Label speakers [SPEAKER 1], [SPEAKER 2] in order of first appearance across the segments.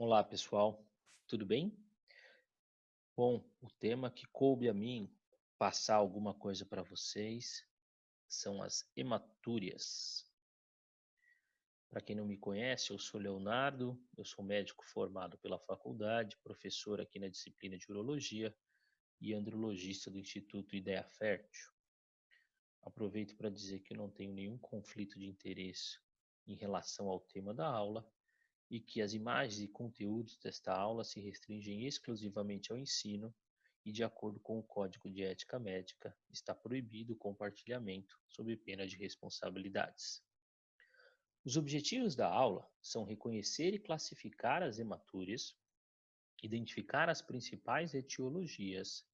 [SPEAKER 1] Olá, pessoal. Tudo bem? Bom, o tema que coube a mim passar alguma coisa para vocês são as hematúrias. Para quem não me conhece, eu sou Leonardo, eu sou médico formado pela faculdade, professor aqui na disciplina de urologia e andrologista do Instituto Ideia Fértil. Aproveito para dizer que eu não tenho nenhum conflito de interesse em relação ao tema da aula e que as imagens e conteúdos desta aula se restringem exclusivamente ao ensino e, de acordo com o Código de Ética Médica, está proibido o compartilhamento sob pena de responsabilidades. Os objetivos da aula são reconhecer e classificar as hematúrias, identificar as principais etiologias,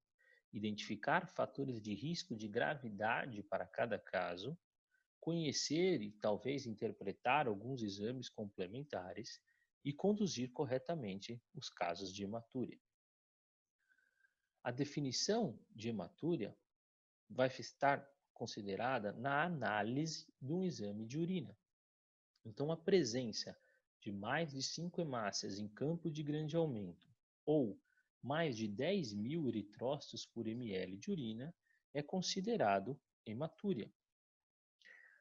[SPEAKER 1] identificar fatores de risco de gravidade para cada caso, conhecer e talvez interpretar alguns exames complementares e conduzir corretamente os casos de hematúria. A definição de hematúria vai estar considerada na análise do exame de urina. Então, a presença de mais de 5 hemácias em campo de grande aumento ou mais de 10.000 eritrócitos por ml de urina é considerado hematúria.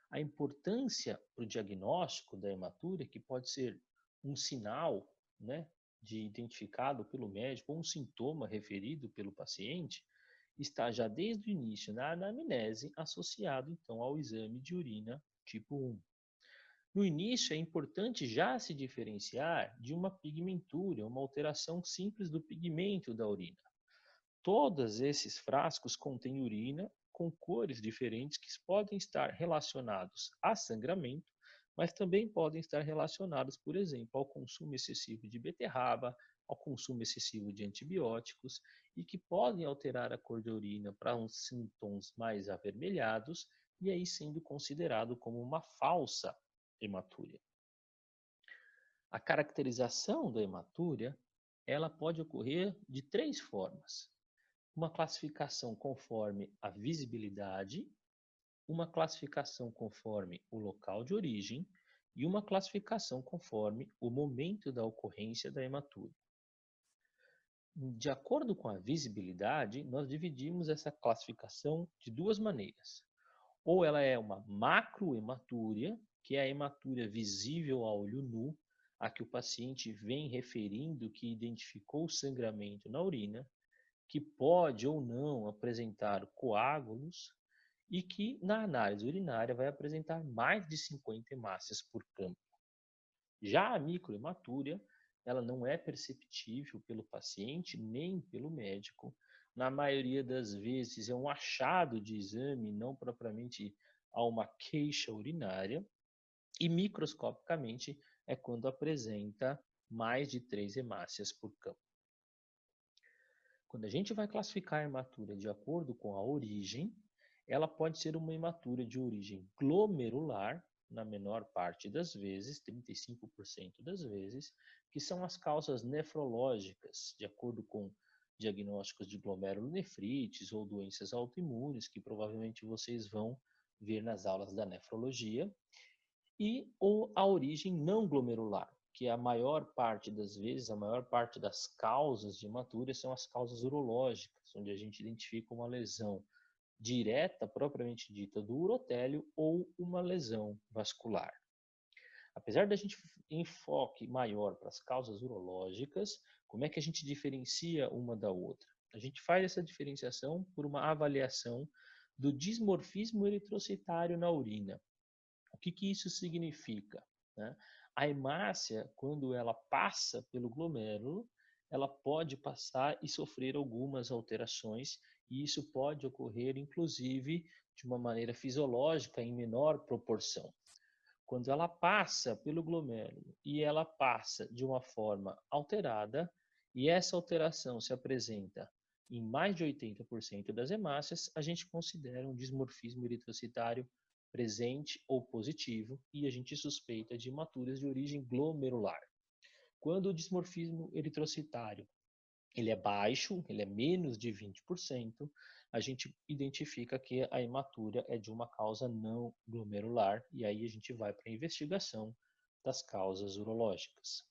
[SPEAKER 1] A importância para o diagnóstico da hematúria, que pode ser um sinal, né, de identificado pelo médico ou um sintoma referido pelo paciente, está já desde o início na anamnese associado então ao exame de urina tipo 1. No início é importante já se diferenciar de uma pigmentúria, uma alteração simples do pigmento da urina. Todos esses frascos contêm urina com cores diferentes que podem estar relacionados a sangramento, mas também podem estar relacionados, por exemplo, ao consumo excessivo de beterraba, ao consumo excessivo de antibióticos e que podem alterar a cor da urina para uns tons mais avermelhados e aí sendo considerado como uma falsa hematúria. A caracterização da hematúria, ela pode ocorrer de três formas: uma classificação conforme a visibilidade, uma classificação conforme o local de origem e uma classificação conforme o momento da ocorrência da hematúria. De acordo com a visibilidade, nós dividimos essa classificação de duas maneiras. Ou ela é uma macrohematúria, que é a hematúria visível a olho nu, a que o paciente vem referindo que identificou sangramento na urina, que pode ou não apresentar coágulos e que, na análise urinária, vai apresentar mais de 50 hemácias por campo. Já a microhematúria, ela não é perceptível pelo paciente nem pelo médico. Na maioria das vezes é um achado de exame, não propriamente há uma queixa urinária. E microscopicamente é quando apresenta mais de 3 hemácias por campo. Quando a gente vai classificar a hematúria de acordo com a origem, ela pode ser uma hematúria de origem glomerular, na menor parte das vezes, 35% das vezes, que são as causas nefrológicas, de acordo com diagnósticos de glomerulonefrites ou doenças autoimunes, que provavelmente vocês vão ver nas aulas da nefrologia, e ou a origem não glomerular, que é a maior parte das vezes, a maior parte das causas de hematúria são as causas urológicas, onde a gente identifica uma lesão direta, propriamente dita, do urotélio ou uma lesão vascular. Apesar da gente enfoque maior para as causas urológicas, como é que a gente diferencia uma da outra? A gente faz essa diferenciação por uma avaliação do dismorfismo eritrocitário na urina. O que isso significa? Né? A hemácia, quando ela passa pelo glomérulo, ela pode passar e sofrer algumas alterações, e isso pode ocorrer, inclusive, de uma maneira fisiológica em menor proporção. Quando ela passa pelo glomérulo e ela passa de uma forma alterada, e essa alteração se apresenta em mais de 80% das hemácias, a gente considera um dismorfismo eritrocitário presente ou positivo e a gente suspeita de hematúrias de origem glomerular. Quando o dismorfismo eritrocitário ele é baixo, ele é menos de 20%, a gente identifica que a hematúria é de uma causa não glomerular e aí a gente vai para a investigação das causas urológicas.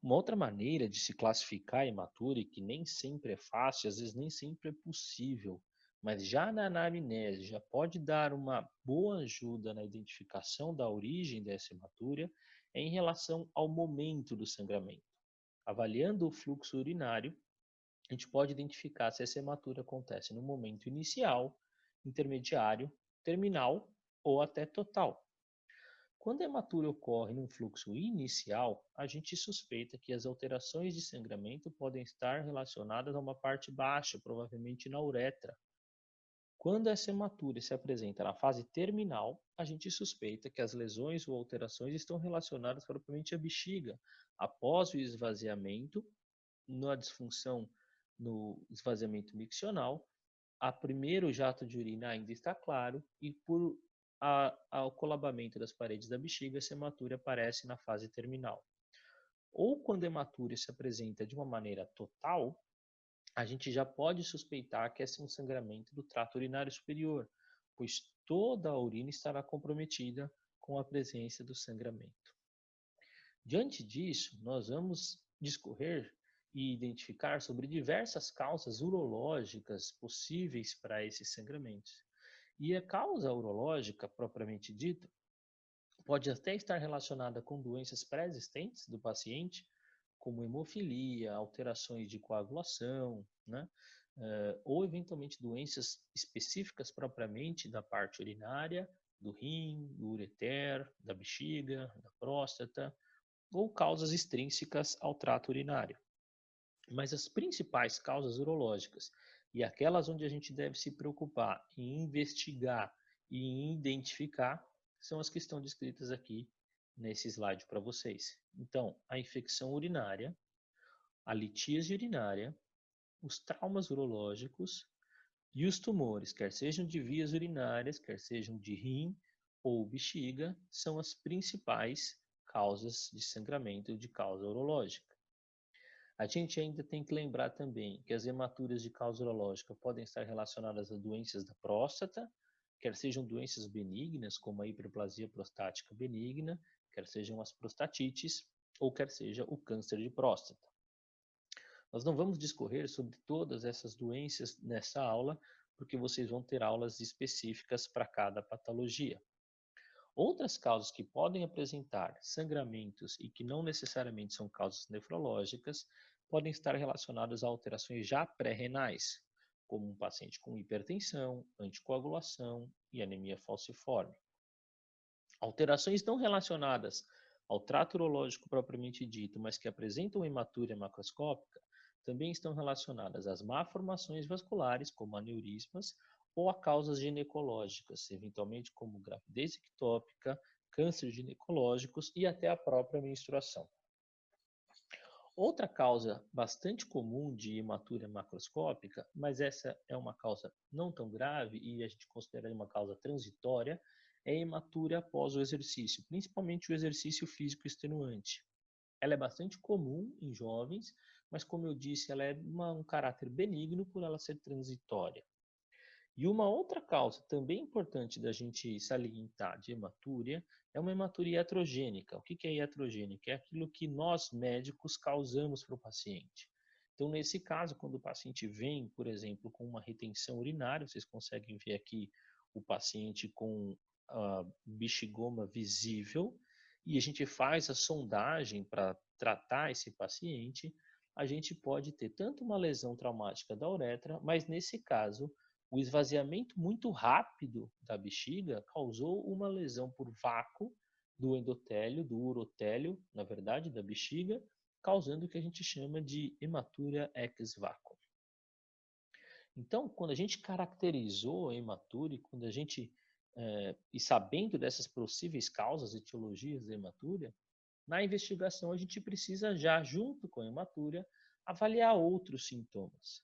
[SPEAKER 1] Uma outra maneira de se classificar a hematura, e que nem sempre é fácil, às vezes nem sempre é possível, mas já na anamnese já pode dar uma boa ajuda na identificação da origem dessa hematura, é em relação ao momento do sangramento. Avaliando o fluxo urinário, a gente pode identificar se essa hematura acontece no momento inicial, intermediário, terminal ou até total. Quando a hematura ocorre num fluxo inicial, a gente suspeita que as alterações de sangramento podem estar relacionadas a uma parte baixa, provavelmente na uretra. Quando essa hematura se apresenta na fase terminal, a gente suspeita que as lesões ou alterações estão relacionadas propriamente à bexiga, após o esvaziamento, na disfunção no esvaziamento miccional, a primeiro jato de urina ainda está claro e por ao colabamento das paredes da bexiga, essa hematura aparece na fase terminal. Ou quando a hematura se apresenta de uma maneira total, a gente já pode suspeitar que esse é um sangramento do trato urinário superior, pois toda a urina estará comprometida com a presença do sangramento. Diante disso, nós vamos discorrer e identificar sobre diversas causas urológicas possíveis para esses sangramentos. E a causa urológica, propriamente dita, pode até estar relacionada com doenças pré-existentes do paciente, como hemofilia, alterações de coagulação, né? Ou eventualmente doenças específicas propriamente da parte urinária, do rim, do ureter, da bexiga, da próstata, ou causas extrínsecas ao trato urinário. Mas as principais causas urológicas e aquelas onde a gente deve se preocupar em investigar e em identificar são as que estão descritas aqui nesse slide para vocês. Então, a infecção urinária, a litíase urinária, os traumas urológicos e os tumores, quer sejam de vias urinárias, quer sejam de rim ou bexiga, são as principais causas de sangramento de causa urológica. A gente ainda tem que lembrar também que as hematuras de causa urológica podem estar relacionadas a doenças da próstata, quer sejam doenças benignas, como a hiperplasia prostática benigna, quer sejam as prostatites, ou quer seja o câncer de próstata. Nós não vamos discorrer sobre todas essas doenças nessa aula, porque vocês vão ter aulas específicas para cada patologia. Outras causas que podem apresentar sangramentos e que não necessariamente são causas nefrológicas podem estar relacionadas a alterações já pré-renais, como um paciente com hipertensão, anticoagulação e anemia falciforme. Alterações não relacionadas ao trato urológico propriamente dito, mas que apresentam hematúria macroscópica, também estão relacionadas às malformações vasculares, como aneurismas, ou a causas ginecológicas, eventualmente como gravidez ectópica, câncer ginecológicos e até a própria menstruação. Outra causa bastante comum de hematúria macroscópica, mas essa é uma causa não tão grave e a gente considera uma causa transitória, é a hematúria após o exercício, principalmente o exercício físico extenuante. Ela é bastante comum em jovens, mas como eu disse, ela é um caráter benigno por ela ser transitória. E uma outra causa também importante da gente salientar de hematúria é uma hematúria iatrogênica. O que é iatrogênica? É aquilo que nós médicos causamos para o paciente. Então, nesse caso, quando o paciente vem, por exemplo, com uma retenção urinária, vocês conseguem ver aqui o paciente com a bexigoma visível, e a gente faz a sondagem para tratar esse paciente, a gente pode ter tanto uma lesão traumática da uretra, mas nesse caso, o esvaziamento muito rápido da bexiga causou uma lesão por vácuo do endotélio, do urotélio, na verdade, da bexiga, causando o que a gente chama de hematúria ex vácuo. Então, quando a gente caracterizou a hematúria, quando a gente, e sabendo dessas possíveis causas, etiologias da hematúria, na investigação a gente precisa já, junto com a hematúria, avaliar outros sintomas.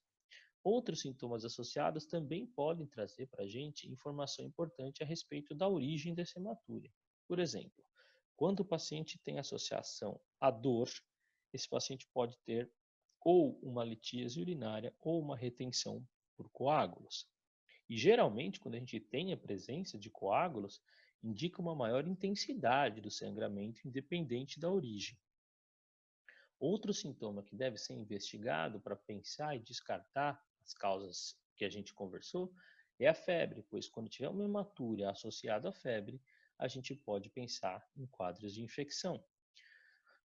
[SPEAKER 1] Outros sintomas associados também podem trazer para a gente informação importante a respeito da origem dessa hematúria. Por exemplo, quando o paciente tem associação à dor, esse paciente pode ter ou uma litíase urinária ou uma retenção por coágulos. E geralmente, quando a gente tem a presença de coágulos, indica uma maior intensidade do sangramento independente da origem. Outro sintoma que deve ser investigado para pensar e descartar as causas que a gente conversou é a febre, pois quando tiver uma hematúria associada à febre, a gente pode pensar em quadros de infecção.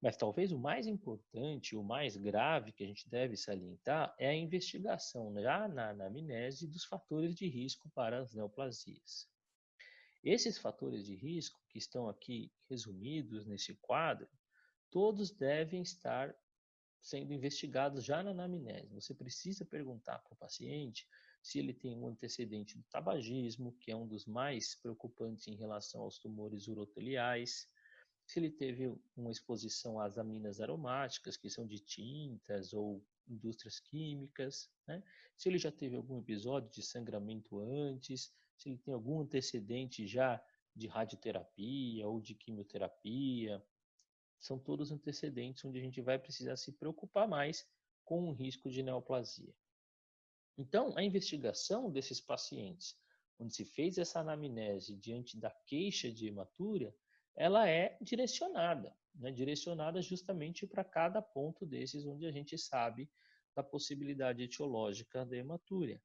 [SPEAKER 1] Mas talvez o mais importante, o mais grave que a gente deve salientar é a investigação já na anamnese dos fatores de risco para as neoplasias. Esses fatores de risco que estão aqui resumidos nesse quadro, todos devem estar sendo investigados já na anamnese. Você precisa perguntar para o paciente se ele tem um antecedente do tabagismo, que é um dos mais preocupantes em relação aos tumores uroteliais, se ele teve uma exposição às aminas aromáticas, que são de tintas ou indústrias químicas, né? Se ele já teve algum episódio de sangramento antes, se ele tem algum antecedente já de radioterapia ou de quimioterapia, são todos antecedentes onde a gente vai precisar se preocupar mais com o risco de neoplasia. Então, a investigação desses pacientes, onde se fez essa anamnese diante da queixa de hematúria, ela é direcionada, né? Direcionada justamente para cada ponto desses onde a gente sabe da possibilidade etiológica da hematúria.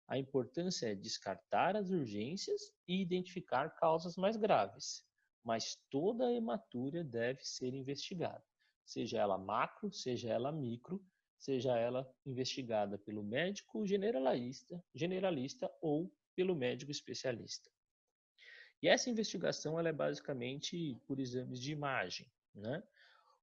[SPEAKER 1] A importância é descartar as urgências e identificar causas mais graves, mas toda a hematúria deve ser investigada, seja ela macro, seja ela micro, seja ela investigada pelo médico generalista ou pelo médico especialista. E essa investigação ela é basicamente por exames de imagem, né?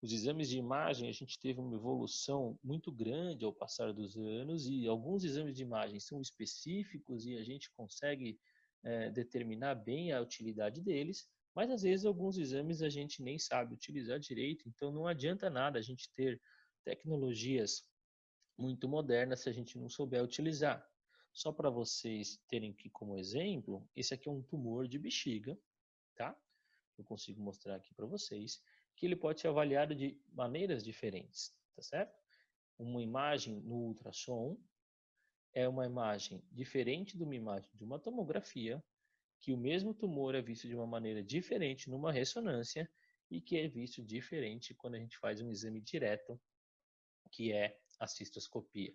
[SPEAKER 1] Os exames de imagem, a gente teve uma evolução muito grande ao passar dos anos e alguns exames de imagem são específicos e a gente consegue determinar bem a utilidade deles, mas às vezes alguns exames a gente nem sabe utilizar direito, então não adianta nada a gente ter tecnologias muito moderna se a gente não souber utilizar. Só para vocês terem aqui como exemplo, esse aqui é um tumor de bexiga, tá? Eu consigo mostrar aqui para vocês, que ele pode ser avaliado de maneiras diferentes, tá certo? Uma imagem no ultrassom é uma imagem diferente de uma imagem de uma tomografia, que o mesmo tumor é visto de uma maneira diferente numa ressonância e que é visto diferente quando a gente faz um exame direto, que é a cistoscopia.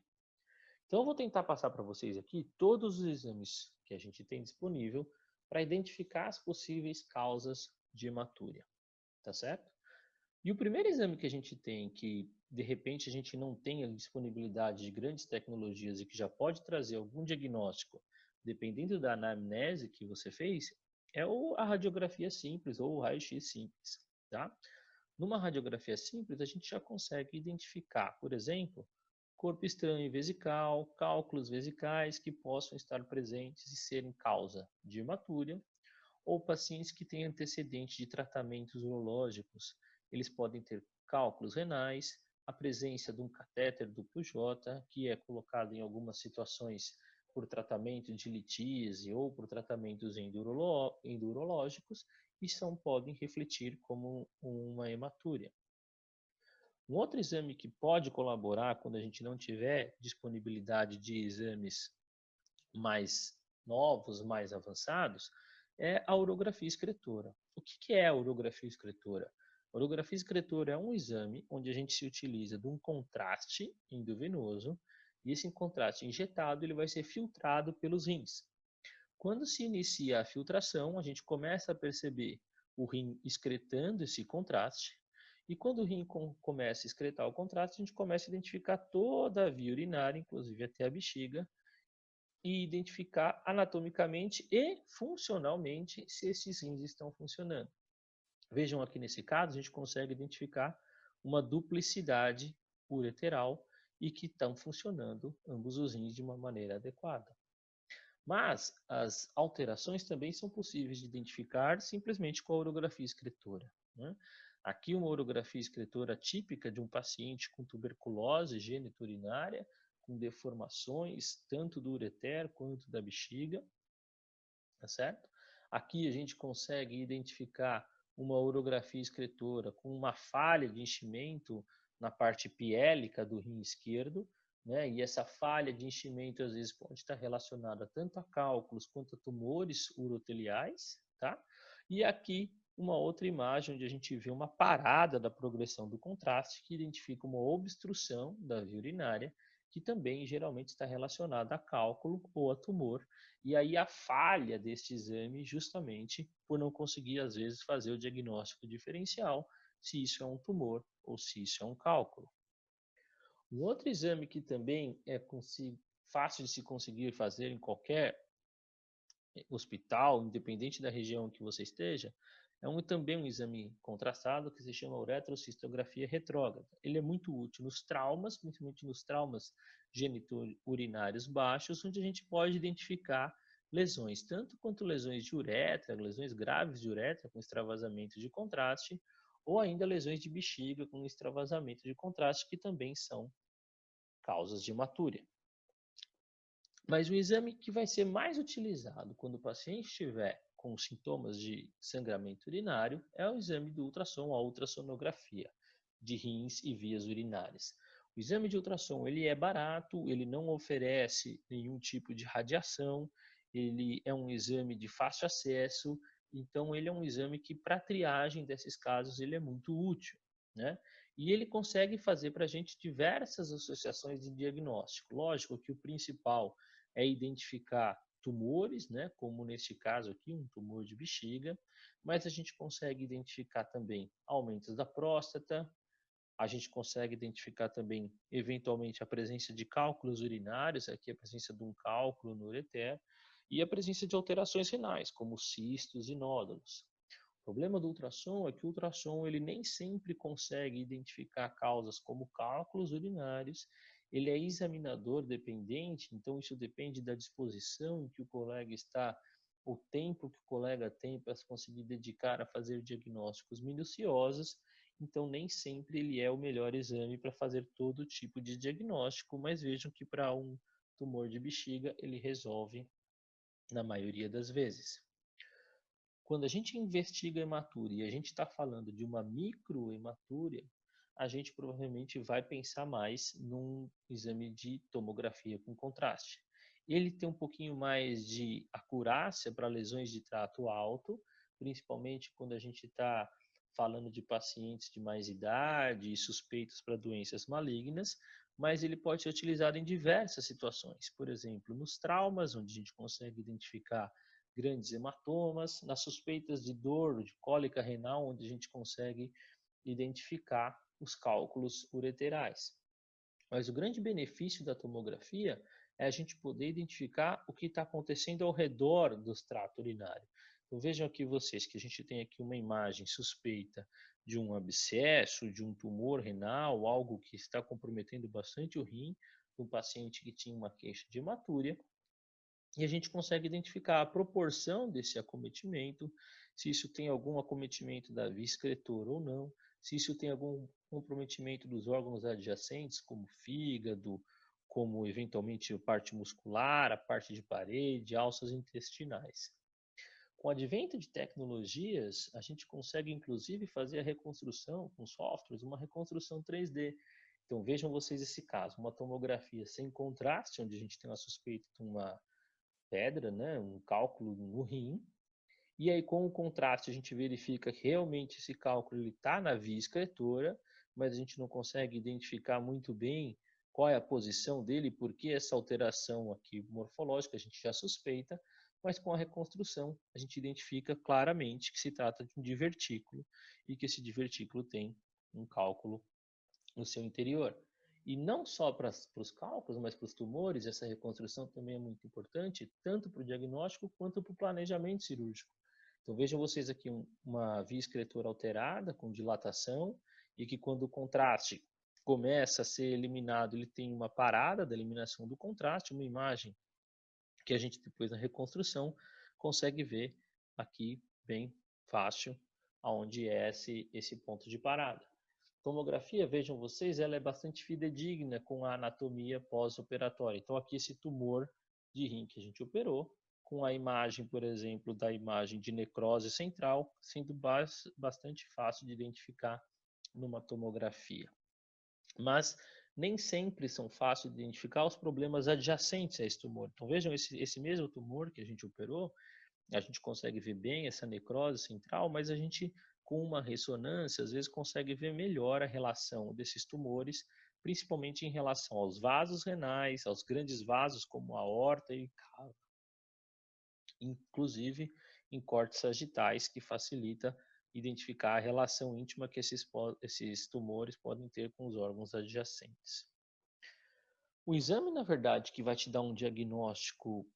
[SPEAKER 1] Então, eu vou tentar passar para vocês aqui todos os exames que a gente tem disponível para identificar as possíveis causas de hematúria, tá certo? E o primeiro exame que a gente tem, que de repente a gente não tem a disponibilidade de grandes tecnologias e que já pode trazer algum diagnóstico, dependendo da anamnese que você fez, é a radiografia simples ou o raio-x simples, tá? Numa radiografia simples, a gente já consegue identificar, por exemplo, corpo estranho vesical, cálculos vesicais que possam estar presentes e serem causa de hematúria, ou pacientes que têm antecedente de tratamentos urológicos. Eles podem ter cálculos renais, a presença de um catéter duplo J, que é colocado em algumas situações por tratamento de litíase ou por tratamentos endurológicos, e podem refletir como uma hematúria. Um outro exame que pode colaborar quando a gente não tiver disponibilidade de exames mais novos, mais avançados, é a urografia excretora. O que é a urografia excretora? A urografia excretora é um exame onde a gente se utiliza de um contraste endovenoso e esse contraste injetado ele vai ser filtrado pelos rins. Quando se inicia a filtração, a gente começa a perceber o rim excretando esse contraste, e quando o rim começa a excretar o contraste, a gente começa a identificar toda a via urinária, inclusive até a bexiga, e identificar anatomicamente e funcionalmente se esses rins estão funcionando. Vejam aqui nesse caso, a gente consegue identificar uma duplicidade ureteral e que estão funcionando ambos os rins de uma maneira adequada. Mas as alterações também são possíveis de identificar simplesmente com a urografia excretora, né? Aqui uma urografia excretora típica de um paciente com tuberculose geniturinária, com deformações tanto do ureter quanto da bexiga, tá certo? Aqui a gente consegue identificar uma urografia excretora com uma falha de enchimento na parte piélica do rim esquerdo, né? E essa falha de enchimento às vezes pode estar relacionada tanto a cálculos quanto a tumores uroteliais, tá? E aqui uma outra imagem onde a gente vê uma parada da progressão do contraste que identifica uma obstrução da via urinária, que também geralmente está relacionada a cálculo ou a tumor, e aí a falha deste exame justamente por não conseguir às vezes fazer o diagnóstico diferencial se isso é um tumor ou se isso é um cálculo. Um outro exame que também é fácil de se conseguir fazer em qualquer hospital, independente da região que você esteja, também um exame contrastado que se chama uretrocistografia retrógrada. Ele é muito útil nos traumas, principalmente nos traumas genitourinários baixos, onde a gente pode identificar lesões, tanto quanto lesões de uretra, lesões graves de uretra com extravasamento de contraste, ou ainda lesões de bexiga com extravasamento de contraste, que também são causas de hematúria. Mas o exame que vai ser mais utilizado quando o paciente estiver com sintomas de sangramento urinário é o exame do ultrassom, a ultrassonografia de rins e vias urinárias. O exame de ultrassom ele é barato, ele não oferece nenhum tipo de radiação, ele é um exame de fácil acesso, então ele é um exame que para triagem desses casos ele é muito útil, né? E ele consegue fazer para a gente diversas associações de diagnóstico. Lógico que o principal é identificar tumores, né, como neste caso aqui, um tumor de bexiga, mas a gente consegue identificar também aumentos da próstata, a gente consegue identificar também, eventualmente, a presença de cálculos urinários, aqui a presença de um cálculo no ureter, e a presença de alterações renais, como cistos e nódulos. O problema do ultrassom é que o ultrassom ele nem sempre consegue identificar causas como cálculos urinários, ele é examinador dependente, então isso depende da disposição em que o colega está, o tempo que o colega tem para se conseguir dedicar a fazer diagnósticos minuciosos, então nem sempre ele é o melhor exame para fazer todo tipo de diagnóstico, mas vejam que para um tumor de bexiga ele resolve na maioria das vezes. Quando a gente investiga hematúria e a gente está falando de uma microhematúria, a gente provavelmente vai pensar mais num exame de tomografia com contraste. Ele tem um pouquinho mais de acurácia para lesões de trato alto, principalmente quando a gente está falando de pacientes de mais idade e suspeitos para doenças malignas, mas ele pode ser utilizado em diversas situações. Por exemplo, nos traumas, onde a gente consegue identificar grandes hematomas, nas suspeitas de dor, de cólica renal, onde a gente consegue identificar os cálculos ureterais. Mas o grande benefício da tomografia é a gente poder identificar o que está acontecendo ao redor do trato urinário. Então vejam aqui vocês que a gente tem aqui uma imagem suspeita de um abscesso, de um tumor renal, algo que está comprometendo bastante o rim, de um paciente que tinha uma queixa de hematúria, e a gente consegue identificar a proporção desse acometimento, se isso tem algum acometimento da via excretora ou não, se isso tem algum comprometimento dos órgãos adjacentes, como fígado, como eventualmente a parte muscular, a parte de parede, alças intestinais. Com o advento de tecnologias, a gente consegue inclusive fazer a reconstrução com softwares, uma reconstrução 3D. Então vejam vocês esse caso, uma tomografia sem contraste, onde a gente tem uma suspeita de uma pedra, né, um cálculo no rim, e aí com o contraste a gente verifica que realmente esse cálculo está na via excretora, mas a gente não consegue identificar muito bem qual é a posição dele, porque essa alteração aqui morfológica a gente já suspeita, mas com a reconstrução a gente identifica claramente que se trata de um divertículo e que esse divertículo tem um cálculo no seu interior. E não só para os cálculos, mas para os tumores, essa reconstrução também é muito importante, tanto para o diagnóstico quanto para o planejamento cirúrgico. Então vejam vocês aqui uma via excretora alterada, com dilatação, e que quando o contraste começa a ser eliminado, ele tem uma parada da eliminação do contraste, uma imagem que a gente depois na reconstrução consegue ver aqui bem fácil aonde é esse ponto de parada. Tomografia, vejam vocês, ela é bastante fidedigna com a anatomia pós-operatória. Então aqui esse tumor de rim que a gente operou, com a imagem, por exemplo, da imagem de necrose central, sendo bastante fácil de identificar numa tomografia. Mas nem sempre são fáceis de identificar os problemas adjacentes a esse tumor. Então vejam esse mesmo tumor que a gente operou, a gente consegue ver bem essa necrose central, mas a gente, com uma ressonância, às vezes consegue ver melhor a relação desses tumores, principalmente em relação aos vasos renais, aos grandes vasos como a aorta e inclusive em cortes sagitais, que facilita identificar a relação íntima que esses tumores podem ter com os órgãos adjacentes. O exame, na verdade, que vai te dar um diagnóstico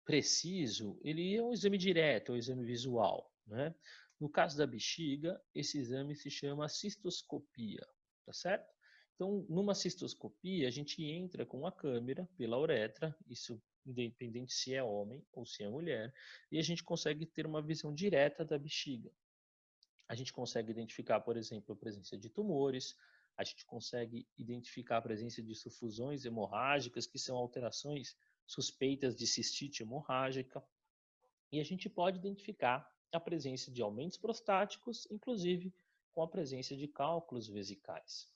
[SPEAKER 1] preciso, ele é um exame direto, é um exame visual, né? No caso da bexiga, esse exame se chama cistoscopia, tá certo? Então, numa cistoscopia, a gente entra com a câmera pela uretra, isso independente se é homem ou se é mulher, e a gente consegue ter uma visão direta da bexiga. A gente consegue identificar, por exemplo, a presença de tumores, a gente consegue identificar a presença de sufusões hemorrágicas, que são alterações suspeitas de cistite hemorrágica, e a gente pode identificar a presença de aumentos prostáticos, inclusive com a presença de cálculos vesicais.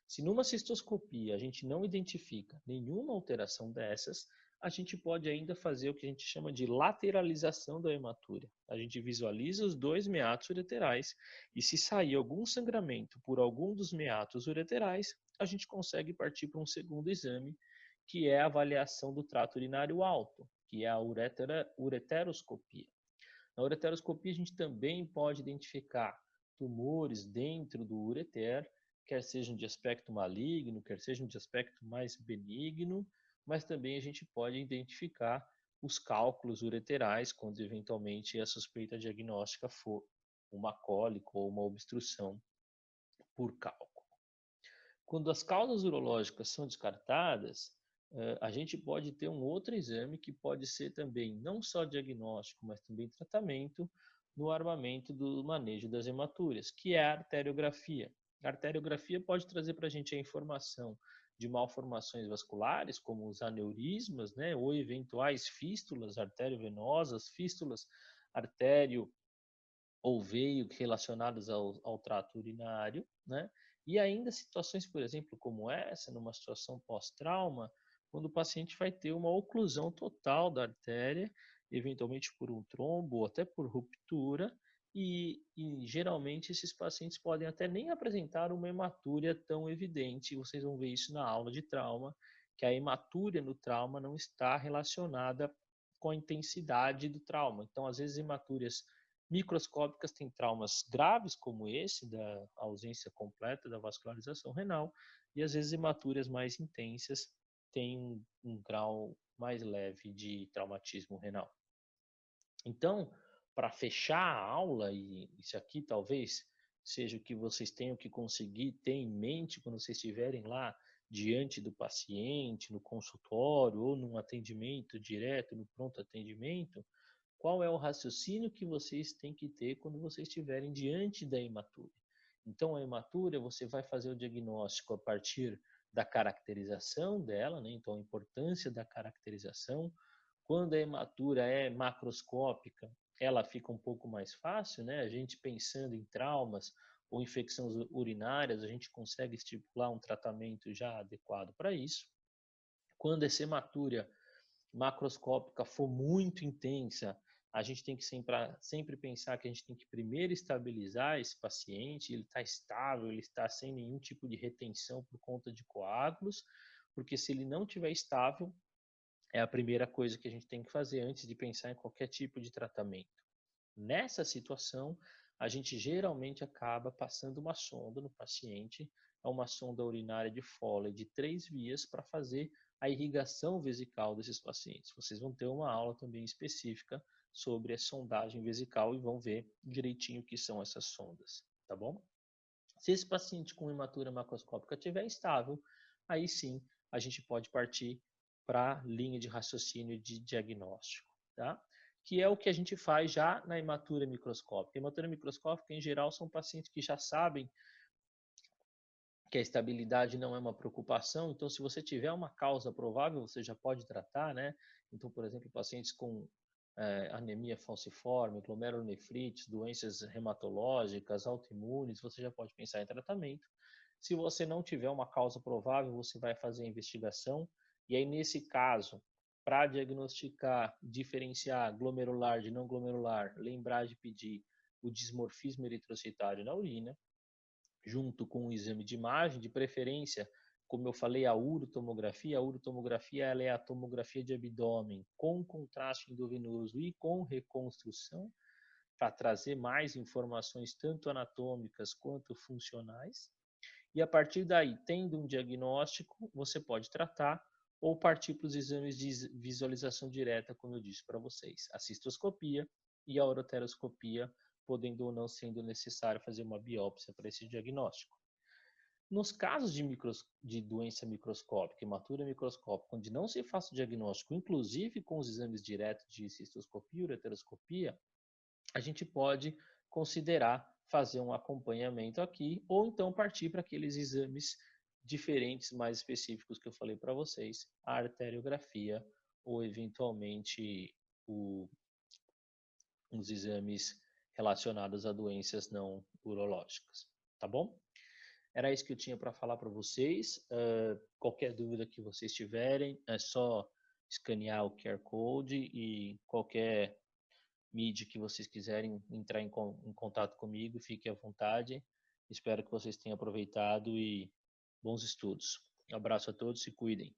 [SPEAKER 1] Se numa cistoscopia a gente não identifica nenhuma alteração dessas, a gente pode ainda fazer o que a gente chama de lateralização da hematúria. A gente visualiza os dois meatos ureterais e se sair algum sangramento por algum dos meatos ureterais, a gente consegue partir para um segundo exame, que é a avaliação do trato urinário alto, que é a ureteroscopia. Na ureteroscopia a gente também pode identificar tumores dentro do ureter, quer sejam de aspecto maligno, quer sejam de aspecto mais benigno, mas também a gente pode identificar os cálculos ureterais quando eventualmente a suspeita diagnóstica for uma cólica ou uma obstrução por cálculo. Quando as causas urológicas são descartadas, a gente pode ter um outro exame que pode ser também não só diagnóstico, mas também tratamento no armamento do manejo das hematúrias, que é a arteriografia. A arteriografia pode trazer para a gente a informação de malformações vasculares, como os aneurismas, né, ou eventuais fístulas arteriovenosas, fístulas artério ou veio relacionadas ao trato urinário, né? E ainda situações, por exemplo, como essa, numa situação pós-trauma, quando o paciente vai ter uma oclusão total da artéria, eventualmente por um trombo ou até por ruptura, e geralmente esses pacientes podem até nem apresentar uma hematúria tão evidente, vocês vão ver isso na aula de trauma, que a hematúria no trauma não está relacionada com a intensidade do trauma. Então, às vezes, hematúrias microscópicas têm traumas graves, como esse, da ausência completa da vascularização renal, e às vezes hematúrias mais intensas têm um grau mais leve de traumatismo renal. Então, para fechar a aula, e isso aqui talvez seja o que vocês tenham que conseguir ter em mente quando vocês estiverem lá diante do paciente, no consultório ou num atendimento direto, no pronto atendimento, qual é o raciocínio que vocês têm que ter quando vocês estiverem diante da hematúria. Então, a hematúria, você vai fazer o diagnóstico a partir da caracterização dela, né? Então, a importância da caracterização. Quando a hematúria é macroscópica, ela fica um pouco mais fácil, né? A gente pensando em traumas ou infecções urinárias, a gente consegue estipular um tratamento já adequado para isso. Quando essa hematúria macroscópica for muito intensa, a gente tem que sempre pensar que a gente tem que primeiro estabilizar esse paciente, ele está estável, ele está sem nenhum tipo de retenção por conta de coágulos, porque se ele não estiver estável, é a primeira coisa que a gente tem que fazer antes de pensar em qualquer tipo de tratamento. Nessa situação, a gente geralmente acaba passando uma sonda no paciente, é uma sonda urinária de Foley de 3 vias para fazer a irrigação vesical desses pacientes. Vocês vão ter uma aula também específica sobre a sondagem vesical e vão ver direitinho o que são essas sondas, tá bom? Se esse paciente com hematura macroscópica estiver estável, aí sim a gente pode partir para a linha de raciocínio de diagnóstico, tá? Que é o que a gente faz já na hematura microscópica. A hematura microscópica, em geral, são pacientes que já sabem que a estabilidade não é uma preocupação, então se você tiver uma causa provável, você já pode tratar, né? Então, por exemplo, pacientes com anemia falciforme, glomerulonefrites, doenças hematológicas, autoimunes, você já pode pensar em tratamento. Se você não tiver uma causa provável, você vai fazer a investigação, e aí nesse caso, para diagnosticar, diferenciar glomerular de não glomerular, lembrar de pedir o dismorfismo eritrocitário na urina, junto com o exame de imagem, de preferência, como eu falei, a urotomografia. A urotomografia ela é a tomografia de abdômen com contraste endovenoso e com reconstrução, para trazer mais informações tanto anatômicas quanto funcionais. E a partir daí, tendo um diagnóstico, você pode tratar ou partir para os exames de visualização direta, como eu disse para vocês, a cistoscopia e a uroteroscopia, podendo ou não sendo necessário fazer uma biópsia para esse diagnóstico. Nos casos de doença microscópica, hematura microscópica, onde não se faz o diagnóstico, inclusive com os exames diretos de cistoscopia e uroteroscopia, a gente pode considerar fazer um acompanhamento aqui, ou então partir para aqueles exames diferentes, mais específicos que eu falei para vocês, a arteriografia ou eventualmente os exames relacionados a doenças não urológicas, tá bom? Era isso que eu tinha para falar para vocês. Qualquer dúvida que vocês tiverem, é só escanear o QR Code e qualquer mídia que vocês quiserem entrar em contato comigo, fiquem à vontade. Espero que vocês tenham aproveitado e bons estudos. Um abraço a todos, se cuidem.